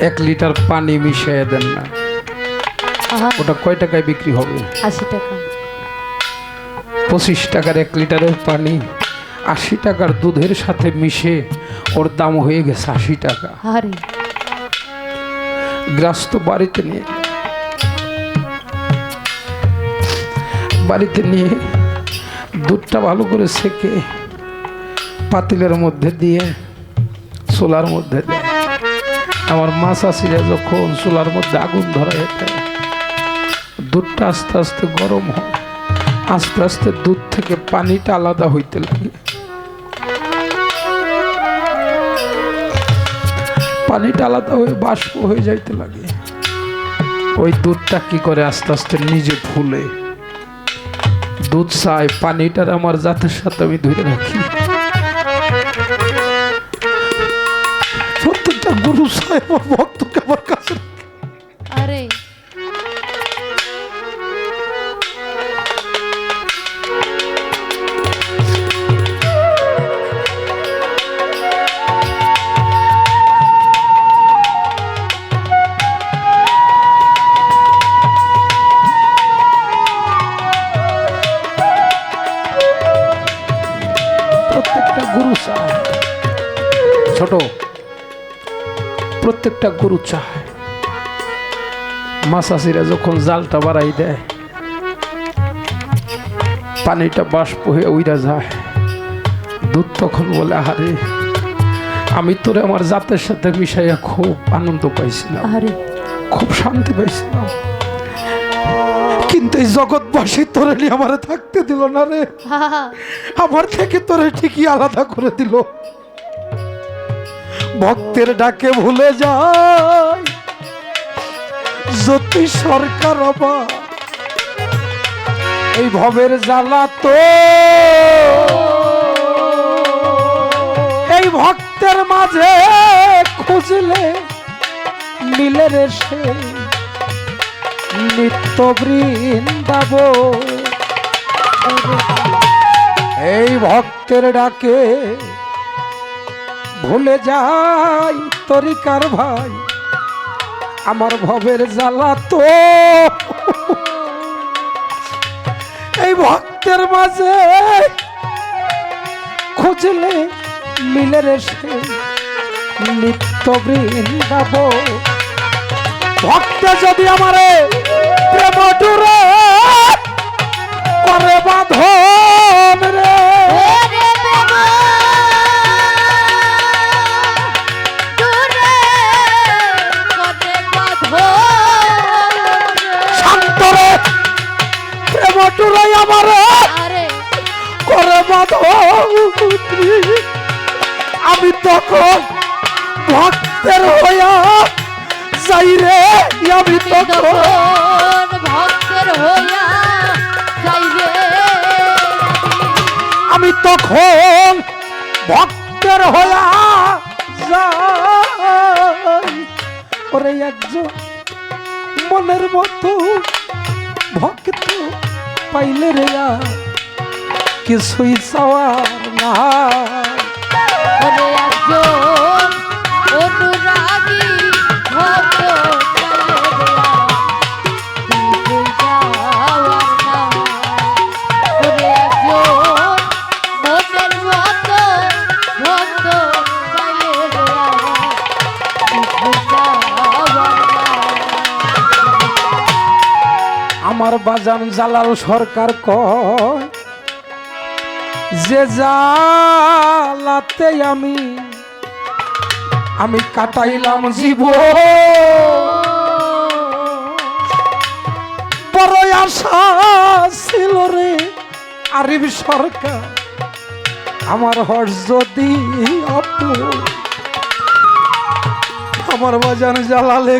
1 লিটার পানি মিশিয়ে দেন না, ওটা কয় টাকায় বিক্রি হবে? 80 টাকা। 25 টাকার 1 লিটারের পানি 80 টাকার দুধের সাথে মিশে ওর দাম হয়ে গেছে 80 টাকা। আরে গ্রাস্ত বাড়িতে নিয়ে দুধটা ভালো করে সেকে পাতিলের মধ্যে দিয়ে চুলার মধ্যে দেয়। আমার মা চাষিরা যখন চুলার মধ্যে আগুন ধরায় দেয়, দুধটা আস্তে আস্তে গরম হয়, আস্তে আস্তে দুধ থেকে পানিটা আলাদা হইতে লাগে। পানিটা আলাদা হয়ে বাষ্প হয়ে যাইতে লাগে। ওই দুধটা কি করে আস্তে আস্তে নিজে ফুলে দুধ চাই, পানিটার আমার জাতের সাথে আমি ধরে রাখি। প্রত্যেকটা গুরু চাই আমার ভক্তকে আমার কাছে। আরে প্রত্যেকটা গুরু চাই ছোট প্রত্যেকটা গরু চায় মাছাসিরা যখন জালটা বাড়াই দেয় পানিটা বাষ্প হয়ে উইরা যায়, দুধ তখন বলে আরে আমি তোরে আমার জাতের সাথে মিশাইয়া খুব আনন্দ পাইছিলাম, আরে খুব শান্তি পাইছিলাম, কিন্তু এই জগৎবাসী তোরে নিয়ে আমারে থাকতে দিল না রে, আমার থেকে তোরে ঠিকই আলাদা করে দিল। ভক্তের ডাকে ভুলে যায় জ্যোতি সরকার বাবা, এই ভবের জ্বালা তো এই ভক্তের মাঝে খুঁজলে মিলে রে সে নিত্য বৃন্দাব। এই ভক্তের ডাকে ভুলে যাই তরিকার ভাই, আমার ভবের জ্বালা তো এই ভক্তের মাঝে খুঁজলে মিলে রে সে নিত্য বৃন্দাব। ভক্ত যদি আমারে প্রেম ডুরে করে বাঁধন রে, শান্তরে প্রেম ডুরে আমারে করে বাঁধন, আমি তখন ভক্তের হইয়া যাই রে, আমি তখন ভক্তের হইয়া যাই রে, আমি তখন ভক্তের হইয়া যাই। ওরে একজন মনের মতো ভক্ত পাইলে রে কিছুই চাওয়ার না, ওরে একজন অনুরাগী ভক্ত আমার বাজান জালাল সরকার কয় যে জালাতে আমি কাটাইলাম জীব, বড় আশা ছিল রে আরিফ সরকার আমার হর্ষ যদি আপু, আমার বাজান জালালে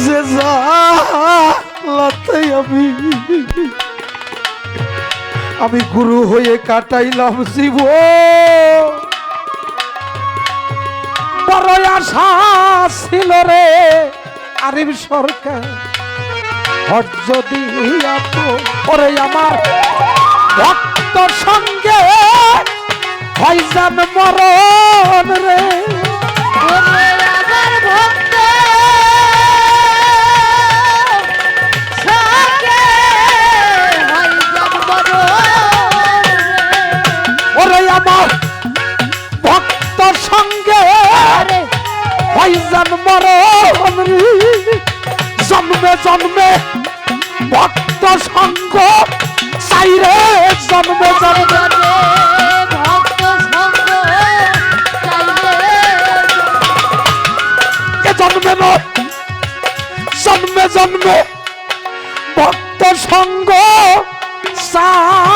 যে জালাতে আমি গুরু হয়ে কাটাইলাম জীব, বড় আশা ছিল রে আরিফ সরকার হর্ষ দিয়া ওরে আমার ভক্তর সঙ্গে ভাইজান মরণ রে, আমার ভক্ত ওরে আমার ভক্তর সঙ্গে ভাইজান মরণ রে, জন্মে জন্মে ভক্ত সঙ্গ চাই রে, জন্মে জন্মে ভক্ত সঙ্গ জন্মে নয় জন্মে জন্মে ভক্ত সঙ্গ চাই,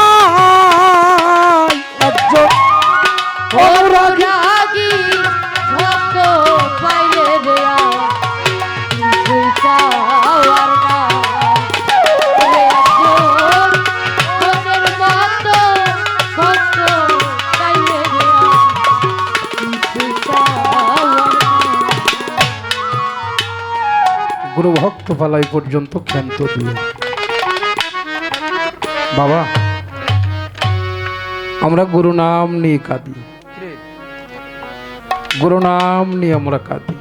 একজন অনুরাগী ভক্ত পাইলে দেয়া কিছুই চাওয়ার না, ওরে একজন মনের মতো ভক্ত পাইলে দেয়া কিছুই চাওয়ার না। গুরু ভক্ত পালাই পর্যন্ত ক্ষান্ত দিয়ে বাবা আমরা গুরু নাম নিয়ে কাঁদি, গুরু নাম নিয়ে আমরা কাঁদি।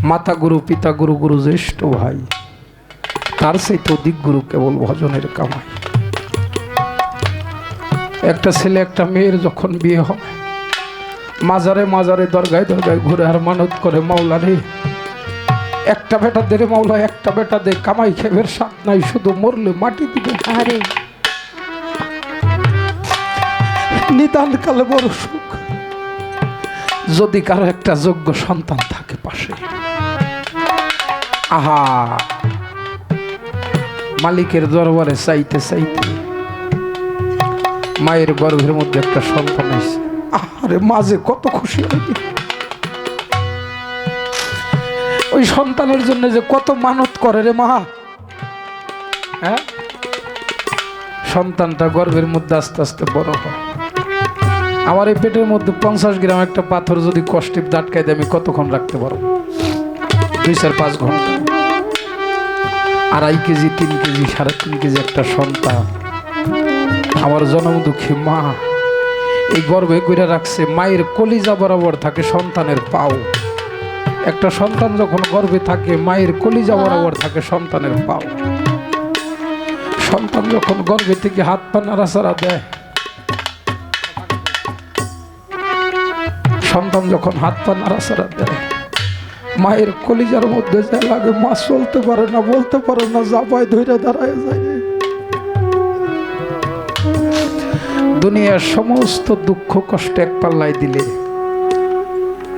মাতা গুরু, পিতা গুরু, গুরু জ্যেষ্ঠ ভাই, তার সেই অধিক গুরু কেবল ভজনের কামাই। একটা ছেলে একটা মেয়ের যখন বিয়ে হয় মাজারে মাজারে দরগায় দরগায় ঘুরে আর মানত করে, মাওলা রে একটা বেটা দে রে মাওলা, একটা বেটা দে, কামাই খেবের স্বাদ নাই, শুধু মরলে মাটি দিবে। আরে নিদান কালে বড় সুখ যদি কারো একটা যোগ্য সন্তান থাকে পাশে। আহা, মালিকের দরবারে চাইতে চাইতে মায়ের গর্ভের মধ্যে একটা সন্তান আছে। আরে মাঝে কত খুশি হয়, ওই সন্তানের জন্য যে কত মানত করে রে মা। হ্যাঁ, সন্তানটা গর্ভের মধ্যে আস্তে আস্তে বড় হয়। আমার এই পেটের মধ্যে 50 গ্রাম একটা পাথর যদি কষ্টিপ দাটকাই দেয়, আমি কতক্ষণ রাখতে পারবো? 2-4-5 ঘন্টা। 2.5 কেজি 3 কেজি 3.5 কেজি একটা সন্তান আমার জনম দুঃখী মা এই গর্ভে কইরা রাখছে। মায়ের কলিজা বরাবর থাকে সন্তানের পাও। একটা সন্তান যখন গর্ভে থাকে মায়ের কলিজা বরাবর থাকে সন্তানের পাও। সন্তান যখন গর্ভে থেকে হাত পা নাড়াচাড়া দেয়, সন্তান যখন হাত পা নাড়াচাড়া দেয়, মায়ের কলিজার মধ্যে যা লাগে, মা চলতে পারে না, বলতে পারে না, জাপায় ধরে দাঁড়ায় যায়। দুনিয়ার সমস্ত দুঃখ কষ্ট এক পাল্লায় দিলে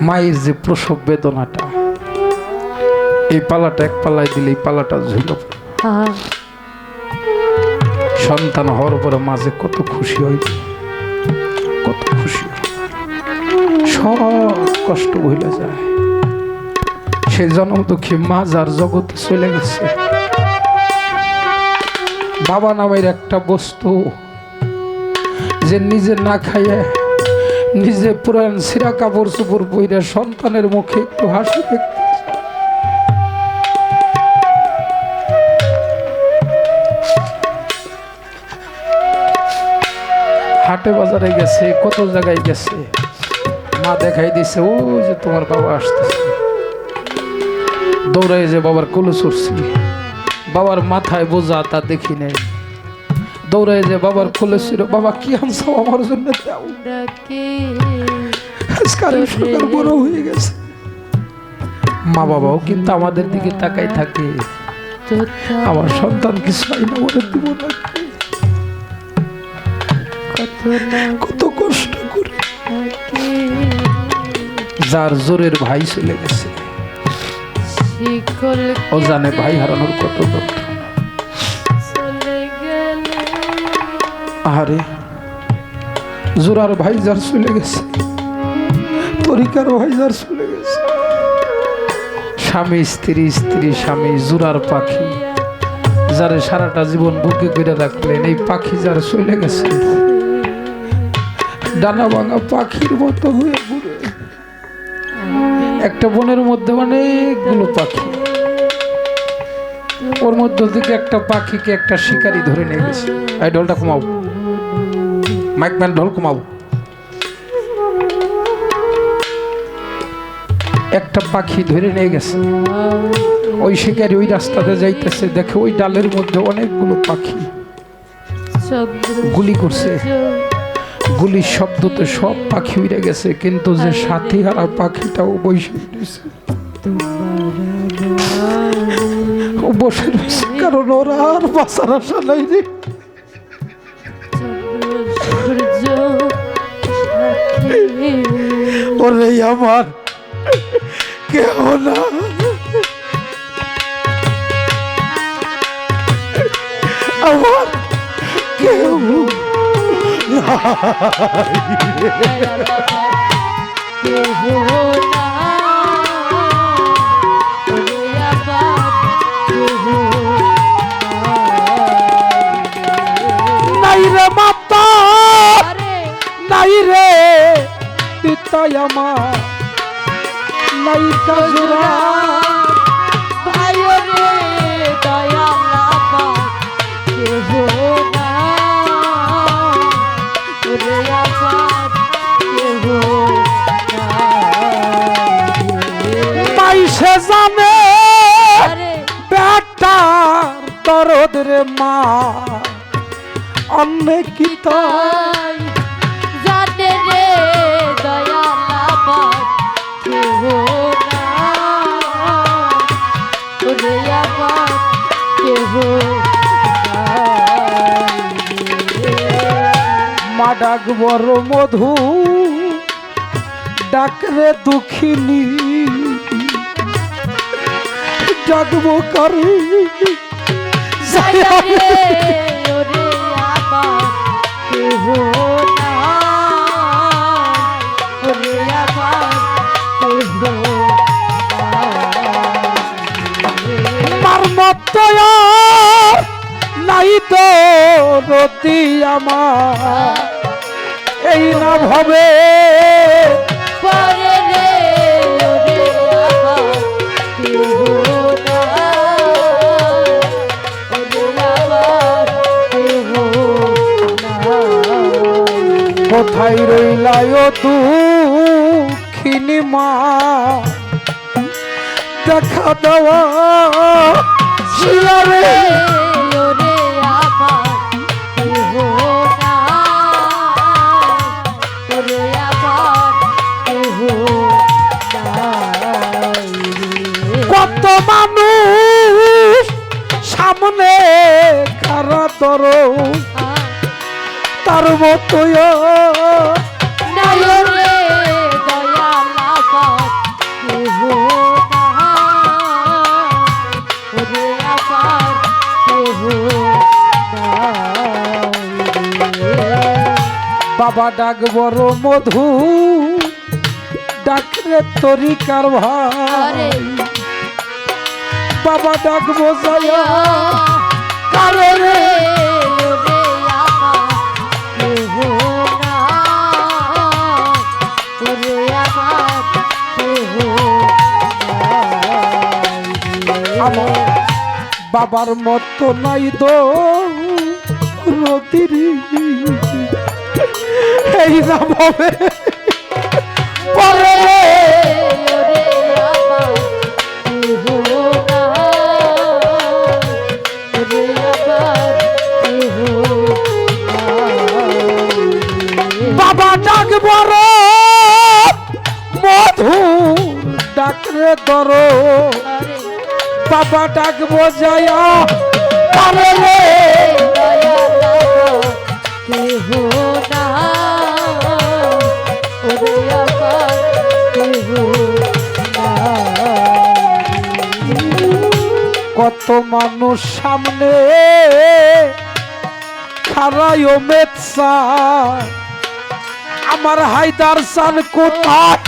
মায়ের যে প্রসব বেদনাটা, এই পালাটা এক পাল্লায় দিলে এই পালাটা ঝুলে পড়ে। সন্তান হওয়ার পরে মাঝে কত খুশি হয়, কত খুশি হয়, সব কষ্ট ভুলে যায়। সে জনম দুঃখী মা যার জগতে চলে গেছে, বাবা নামের একটা বস্তু যে নিজে না খাইয়ে নিজে পুরান ছিঁড়া কাপড় চোপড় পইরা সন্তানের মুখে একটু হাসি দেখতে, হাটে বাজারে গেছে, কত জায়গায় গেছে, মা দেখাই দিছে, ও যে তোমার বাবা আসতেছে, দৌড়াই যে বাবার কোলে চড়ছি, বাবার মাথায় বোঝা তা দেখি নেই, দৌড়াই যে বাবার কোলে ছিল, বাবা কি আনছো আমার জন্য দাও। আজকাল সরকার বড় হয়ে গেছে, মা বাবাও কিন্তু আমাদের দিকে তাকাই থাকে, আমার সন্তান কিছু আইনা বলে দিব না, কত কষ্ট করে। যার জোরের ভাই চলে গেছে, ও জানে ভাই হারানোর কত যন্ত্রণা। আরে জোরার ভাই যার চলে গেছে, তরিকার ভাই যার চলে গেছে, স্বামী স্ত্রী স্ত্রী স্বামী, জোরার পাখি যারে সারাটা জীবন বুকে করে রাখলেন, এই পাখি যার চলে গেছে, ডানা ভাঙা পাখির মতো হয়ে ঘুরে। একটা বনের মধ্যে অনেকগুলো পাখি, ওর মধ্যে থেকে একটা পাখিকে একটা শিকারী ধরে নিয়ে গেছে। এই ঢোলটা কমাও, মাইকম্যান ঢোল কমাও। একটা পাখি ধরে নিয়ে গেছে, ওই শিকারী ওই রাস্তাতে যাইতেছে, দেখে ওই ডালের মধ্যে অনেকগুলো পাখি গুলি করছে, গুলির শব্দতে সব পাখি উড়ে গেছে, কিন্তু যে সাথী হারা পাখিটাও বসে রয়েছে, ও বসে রয়েছে, কারণ ওরা আর বাঁচার আশা নাই রে। ওরে আমার কেহ না, আমার কেউ নাই রে মাতা, নাই রে পিতা আমার, নাই কাজরা ভাই রে দয়া লাভা কেহ না রে আবার কেহ না। মাইসে জানে বেটার দরদ রে মা, অন্য কেমনে কি তাই জানে রে দয়াল আমার কেহ নাই ওরে আমার কেহ মা ডাক বড় মধু ডাকরে দুঃখিনী ডাকবো কারে রে ওরে আমার কেহ নাই ওরে আমার কেহ মার মতো নাই তো রতি আমার এই না ভাবে পরে রে ওরে আমার কেহ নাই ওরে আমার কেহ নাই কোথায় রইলায় দুঃখিনী মা দেখা দেওয়া শিলারে ওরে আমার কেহ নাই ওরে আমার কেহ নাই কত মানুষ সামনে খারা তর তার মতো নাই রে দয়াল আমার কেহ নাই ওরে আমার কেহ নাই বাবা ডাক বড় মধু ডাকরে তরিকার ভাই বাবা ডাক বোঝায়া কারে রে আমার বাবার মতো নাই দো রতির এই নাম হবে পরে রে বাবা ডাক বড় মধু ডাকরে দর বাবা ডাক বোঝায়া কারে রে কেহ নাই ওরে আমার কেহ নাই কত মানুষ সামনে খারায় মেৎসা আমার হায়দার সান কোথায়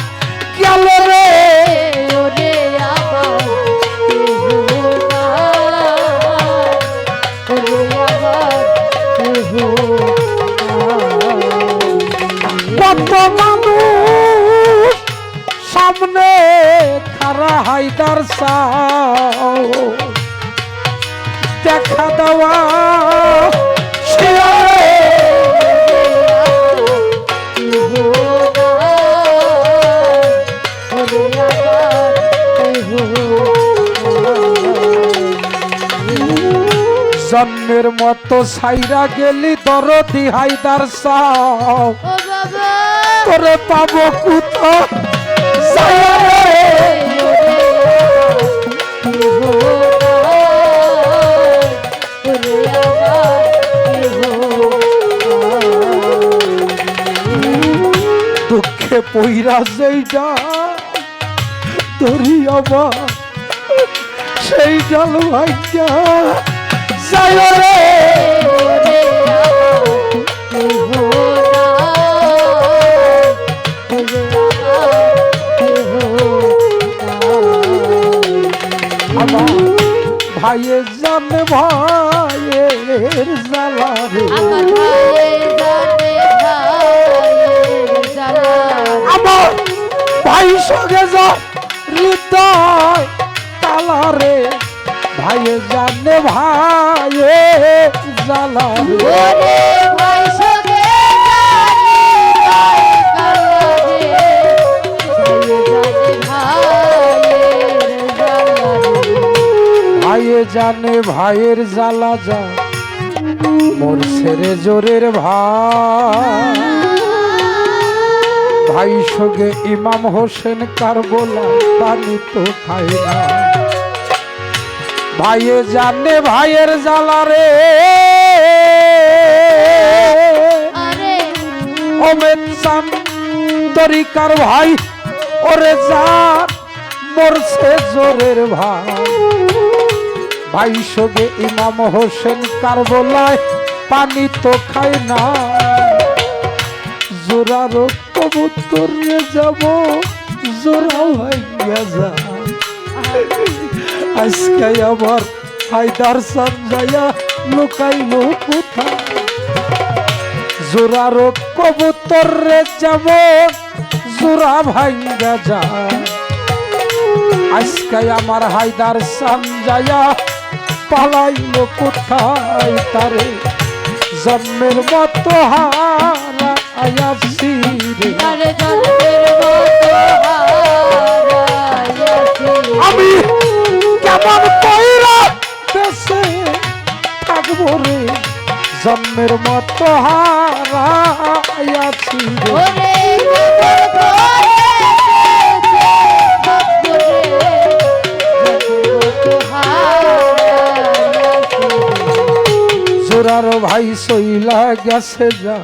গেল রে ওরে আমার কেহ নাই ওরে আমার কেহ নাই কত মানুষ সামনে খারা হায়দার সাও দেখা দেওয়া শিয়ারে জন্মের মতো সাইরা গেলি দরদি হায়দার সাও তোরে পাবো কোথায় যাইয়া রে দুঃখে পইরা যেইটা ধরি আবার সেই জল ভাইয়া যাইয়া রে আমার ভাইয়ের জানে ভাইয়ের জ্বালা রে আমার ভাই সঙ্গে যা হৃদয় তালা রে ভাইয়ের জানে ভাইয়ের জ্বালা রে ভাইয়ে জানে ভাইয়ের জ্বালা যা মোর ছেড়ে জোরের ভাই ভাই সঙ্গে ইমাম হোসেন কারবালা পানি তো খায় না ভাইয়ে জানে ভাইয়ের জ্বালা রে আরে ওমেদ চান তরিকার ভাই ওরে যার মরছে জোরের ভাই ভাই সঙ্গে ইমাম হোসেন কারবালায় পানি তো খায় না জোরার কবুতর যাব জোরা ভাইয়া যা আজকে আবার হায়দার সান যায়া লুকাইল কোথায় জোরার কবুতর যাব জোরা ভাইয়া যা আজকে আমার হায়দার সান যায়া পালাইল কোথায় তারে জন্মের মতো হারা আয়াছি রে আরে জন্মের মতো হারাইয়াছি আমি কেমন কইরা দেশে থাকবো রে জন্মের মতো হারা আয়াছি রে ওরে কেমন জোরার ভাই সইলা গেছে যা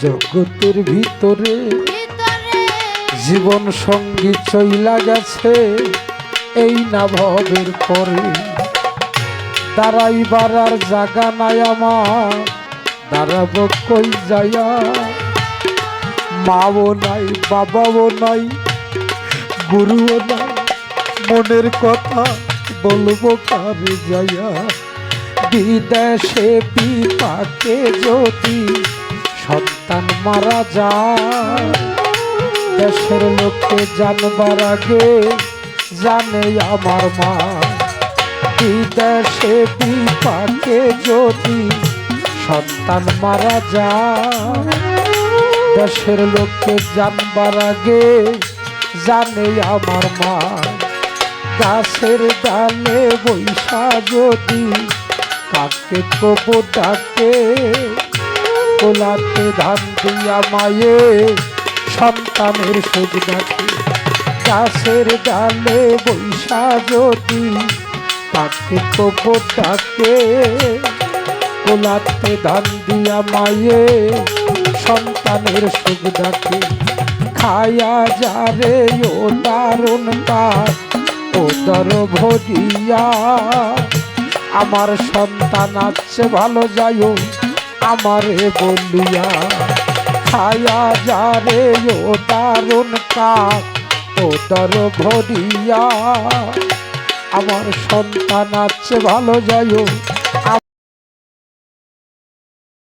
জগতের ভিতরে জীবন সঙ্গী চইলা গেছে এই না ভবের পরে দাঁড়াইবার আর জাগা নাই আমার দাঁড়াবো কই যায়া মাও নাই বাবাও নাই গুরুও নাই মনের কথা বলবো কারে যায়া বিদেশে বিপাকে যদি সন্তান মারা যায় দেশের লোককে জানবার আগে জানে আমার মা বিদেশে বিপাকে যদি সন্তান মারা যায় দেশের লোককে জানবার আগে জানে আমার মা গাছের ডালে বৈশা যদি কাকে কবু ডাকে কোলাতে ধান দিয়া মায়ে সন্তানের সুখ ডাকে গাছের ডালে বৈশা যদি কাকে কবু ডাকে কোলাতে ধান দিয়া মায়ে সন্তানের সুখ ডাকে খায়া যারে ও দারুণ কাজ ও দর ভরিয়া আমার সন্তান আছে ভালো যাইও আমারে বলিয়া খায়া যারে ও দারুণ কাজ ও দর ভরিয়া আমার সন্তান আছে ভালো যাইও